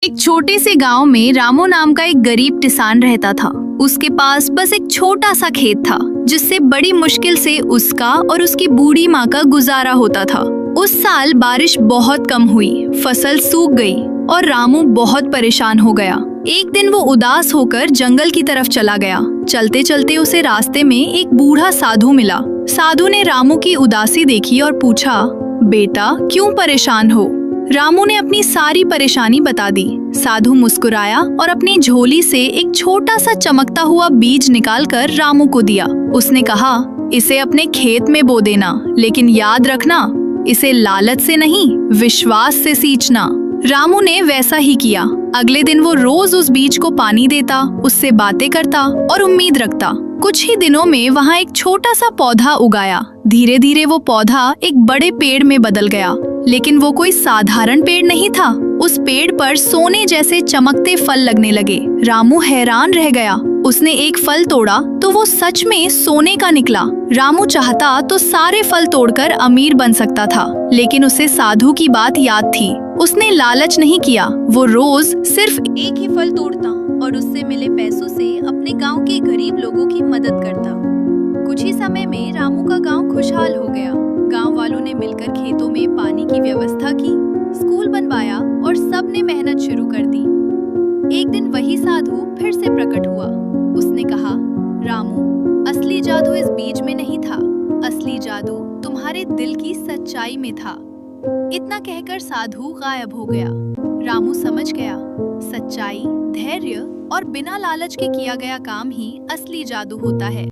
एक छोटे से गांव में रामू नाम का एक गरीब किसान रहता था। उसके पास बस एक छोटा सा खेत था जिससे बड़ी मुश्किल से उसका और उसकी बूढ़ी माँ का गुजारा होता था। उस साल बारिश बहुत कम हुई, फसल सूख गई और रामू बहुत परेशान हो गया। एक दिन वो उदास होकर जंगल की तरफ चला गया। चलते चलते उसे रास्ते में एक बूढ़ा साधु मिला। साधु ने रामू की उदासी देखी और पूछा, बेटा क्यों परेशान हो? रामू ने अपनी सारी परेशानी बता दी। साधु मुस्कुराया और अपनी झोली से एक छोटा सा चमकता हुआ बीज निकालकर रामू को दिया। उसने कहा, इसे अपने खेत में बो देना, लेकिन याद रखना, इसे लालच से नहीं, विश्वास से सींचना। रामू ने वैसा ही किया। अगले दिन वो रोज उस बीज को पानी देता, उससे बातें करता और उम्मीद रखता। कुछ ही दिनों में वहाँ एक छोटा सा पौधा उगाया। धीरे धीरे वो पौधा एक बड़े पेड़ में बदल गया। लेकिन वो कोई साधारण पेड़ नहीं था। उस पेड़ पर सोने जैसे चमकते फल लगने लगे। रामू हैरान रह गया। उसने एक फल तोड़ा तो वो सच में सोने का निकला। रामू चाहता तो सारे फल तोड़कर अमीर बन सकता था, लेकिन उसे साधु की बात याद थी। उसने लालच नहीं किया। वो रोज सिर्फ एक ही फल तोड़ता और उससे मिले पैसों से अपने गांव के गरीब लोगों की मदद करता। कुछ ही समय में रामू का गांव खुशहाल हो गया। गांव वालों ने मिलकर खेतों में पानी की व्यवस्था की, स्कूल बनवाया और सबने मेहनत शुरू कर दी। एक दिन वही साधु फिर से प्रकट हुआ। उसने कहा, रामू, असली जादू इस बीज में नहीं था, असली जादू तुम्हारे दिल की सच्चाई में था। इतना कहकर साधु गायब हो गया। रामू समझ गया, सच्चाई, धैर्य और बिना लालच के किया गया काम ही असली जादू होता है।